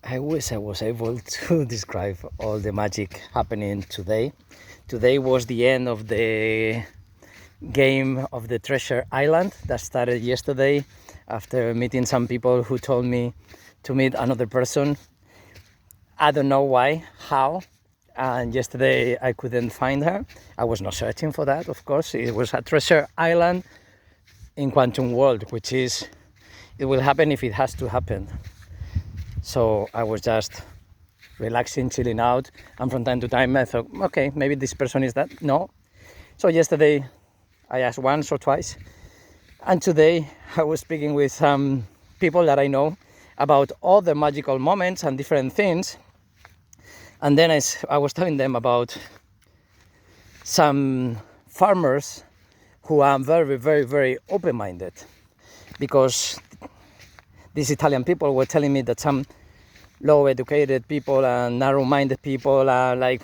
I wish I was able to describe all the magic happening today. Today was the end of the game of the Treasure Island that started yesterday after meeting some people who told me to meet another person. I don't know why, how, and yesterday I couldn't find her. I was not searching for that, of course. It was a treasure island in Quantum World, which is, it will happen if it has to happen. So I was just relaxing, chilling out, and from time to time I thought, okay, maybe this person is that. No. So yesterday I asked once or twice, and today I was speaking with some people that I know about all the magical moments and different things. And then I was telling them about some farmers who are very, very, very open-minded, because these Italian people were telling me that some low-educated people and narrow-minded people are like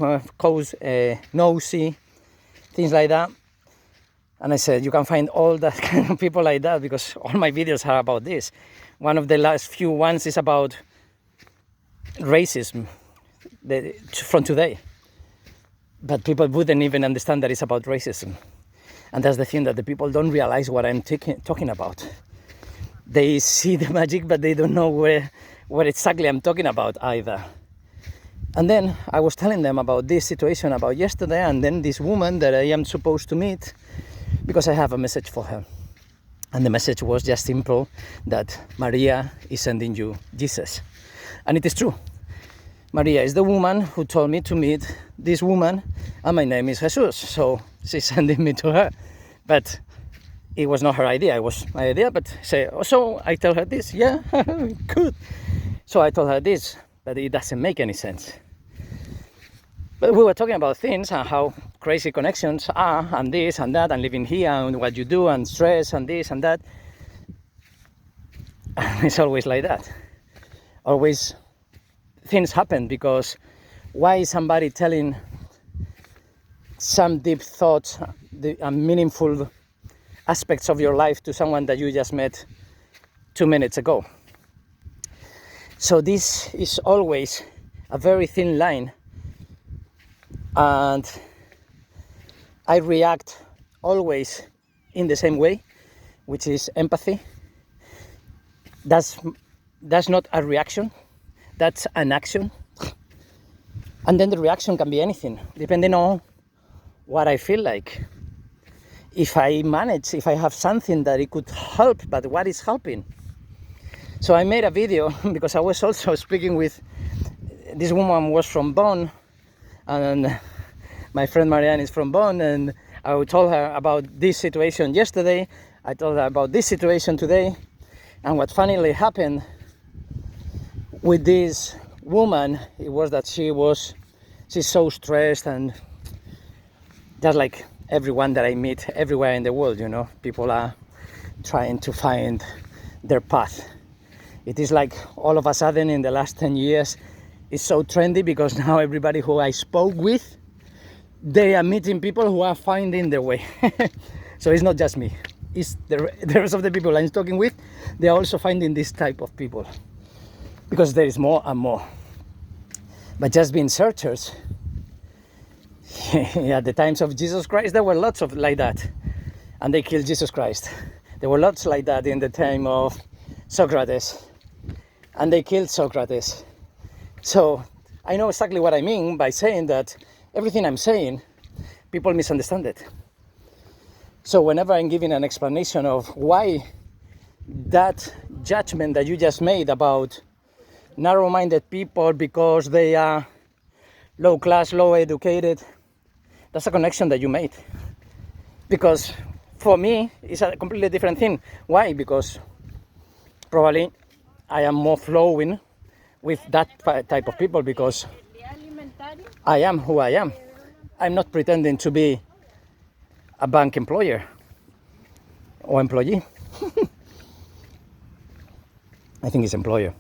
nosy, things like that. And I said, you can find all that kind of people like that, because all my videos are about this. One of the last few ones is about racism from today. But people wouldn't even understand that it's about racism. And that's the thing, that the people don't realize what I'm talking about. They see the magic, but they don't know what exactly I'm talking about either. And then I was telling them about this situation about yesterday, and then this woman that I am supposed to meet, because I have a message for her. And the message was just simple, that Maria is sending you Jesus. And it is true. Maria is the woman who told me to meet this woman, and my name is Jesus. So she's sending me to her. But it was not her idea, it was my idea. But so I tell her this, yeah, good. So I told her this, but it doesn't make any sense. But we were talking about things and how crazy connections are, and this and that, and living here, and what you do, and stress, and this and that. And it's always like that. Always things happen, because why is somebody telling some deep thoughts and meaningful aspects of your life to someone that you just met 2 minutes ago? So this is always a very thin line, and I react always in the same way, which is empathy. That's not a reaction, that's an action. And then the reaction can be anything, depending on what I feel like. If I have something that it could help, but what is helping? So I made a video because I was also speaking with, this woman was from Bonn, and my friend Marianne is from Bonn, and I told her about this situation yesterday, I told her about this situation today, and what finally happened with this woman, it was that she's so stressed, and just like everyone that I meet everywhere in the world, you know, people are trying to find their path. It is like all of a sudden in the last 10 years, it's so trendy, because now everybody who I spoke with, they are meeting people who are finding their way. So it's not just me, it's the rest of the people I'm talking with, they are also finding this type of people, because there is more and more. But just being searchers, at the times of Jesus Christ, there were lots of like that, and they killed Jesus Christ. There were lots like that in the time of Socrates, and they killed Socrates. So I know exactly what I mean by saying that everything I'm saying, people misunderstand it. So whenever I'm giving an explanation of why that judgment that you just made about narrow-minded people because they are low class, low educated, that's a connection that you made. Because for me, it's a completely different thing. Why? Because probably I am more flowing with that type of people, because I am who I am. I'm not pretending to be a bank employer or employee. I think it's employer.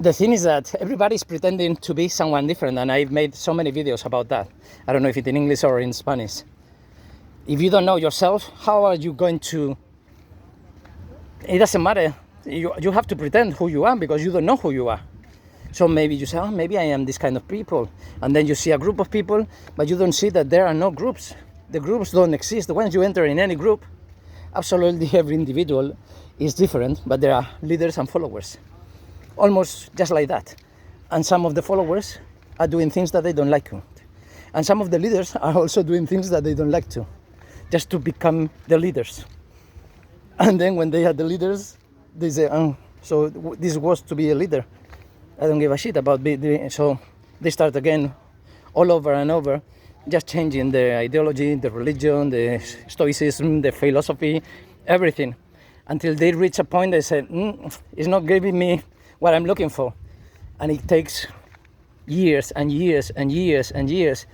The thing is that everybody's pretending to be someone different, and I've made so many videos about that. I don't know if it's in English or in Spanish. If you don't know yourself, how are you going to it doesn't matter. You have to pretend who you are because you don't know who you are. So maybe you say, oh, maybe I am this kind of people. And then you see a group of people, but you don't see that there are no groups. The groups don't exist. Once you enter in any group, absolutely every individual is different, but there are leaders and followers. Almost just like that. And some of the followers are doing things that they don't like to. And some of the leaders are also doing things that they don't like to, just to become the leaders. And then when they are the leaders, they say, oh, so this was to be a leader. I don't give a shit about being. So they start again all over and over, just changing the ideology, the religion, the stoicism, the philosophy, everything, until they reach a point they say, it's not giving me what I'm looking for. And it takes years and years and years and years.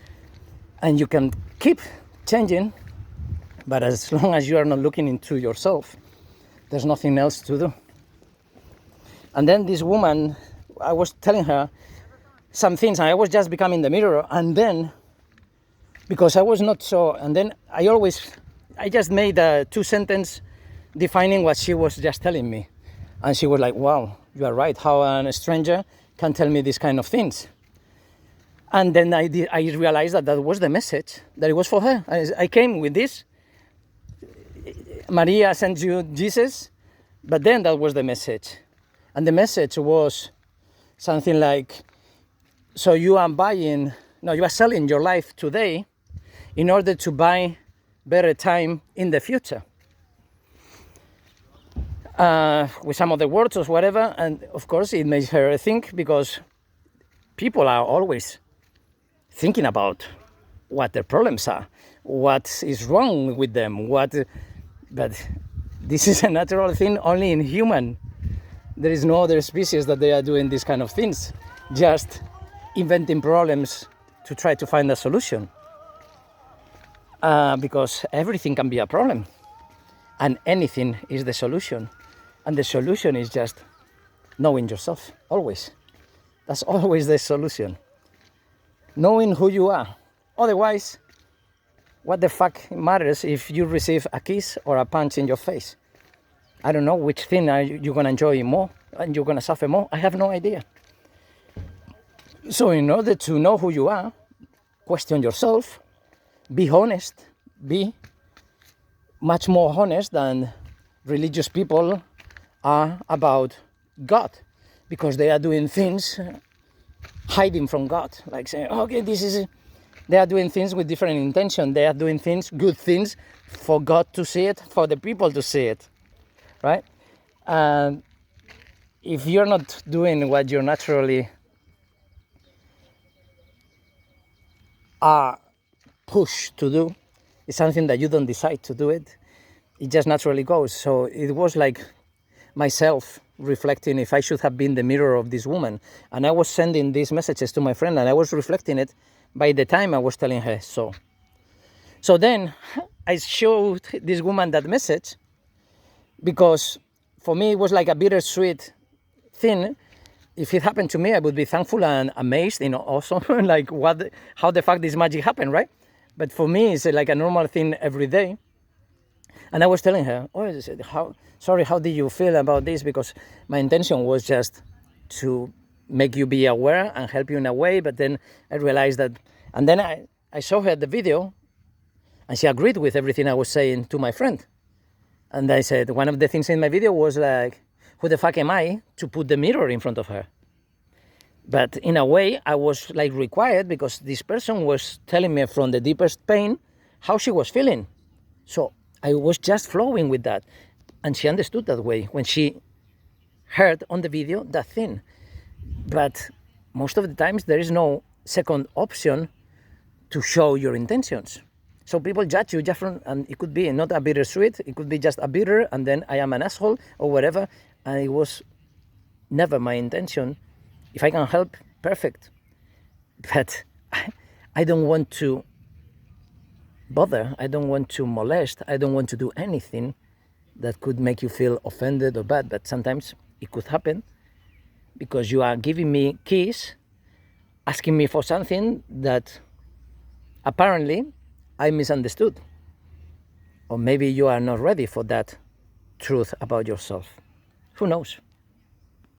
And you can keep changing, but as long as you are not looking into yourself, there's nothing else to do. And then this woman, I was telling her some things, and I was just becoming the mirror. And then, because I was not so, and then I just made a 2-sentence defining what she was just telling me. And she was like, wow, you are right, how a stranger can tell me these kind of things. And then I realized that was the message, that it was for her. I came with this, Maria sent you Jesus, but then that was the message. And the message was something like, so you are selling your life today in order to buy better time in the future. With some of the words or whatever, and of course it makes her think, because people are always thinking about what their problems are, what is wrong with them, but this is a natural thing only in human. There is no other species that they are doing these kind of things, just inventing problems to try to find a solution. Because everything can be a problem, and anything is the solution. And the solution is just knowing yourself, always. That's always the solution. Knowing who you are. Otherwise, what the fuck matters if you receive a kiss or a punch in your face? I don't know which thing are you going to enjoy more and you're going to suffer more. I have no idea. So in order to know who you are, question yourself, be honest, be much more honest than religious people are about God, because they are doing things hiding from God, like saying, okay, they are doing things with different intention. They are doing things, good things, for God to see it, for the people to see it, right? And if you're not doing what you naturally are pushed to do, it's something that you don't decide to do it. It just naturally goes. So it was like myself reflecting if I should have been the mirror of this woman. And I was sending these messages to my friend, and I was reflecting it by the time I was telling her so. So then I showed this woman that message, because for me it was like a bittersweet thing. If it happened to me, I would be thankful and amazed, awesome, like how the fuck this magic happened, right? But for me, it's like a normal thing every day. And I was telling her, how did you feel about this? Because my intention was just to make you be aware and help you in a way. But then I realized that, and then I showed her the video, and she agreed with everything I was saying to my friend. And I said, one of the things in my video was like, who the fuck am I to put the mirror in front of her? But in a way, I was like required, because this person was telling me from the deepest pain how she was feeling. So I was just flowing with that. And she understood that way when she heard on the video that thing. But most of the times there is no second option to show your intentions. So people judge you just from, and it could be not a bittersweet, it could be just a bitter, and then I am an asshole or whatever. And it was never my intention. If I can help, perfect. But I don't want to bother, I don't want to molest, I don't want to do anything that could make you feel offended or bad. But sometimes it could happen, because you are giving me keys, asking me for something that apparently I misunderstood. Or maybe you are not ready for that truth about yourself. Who knows?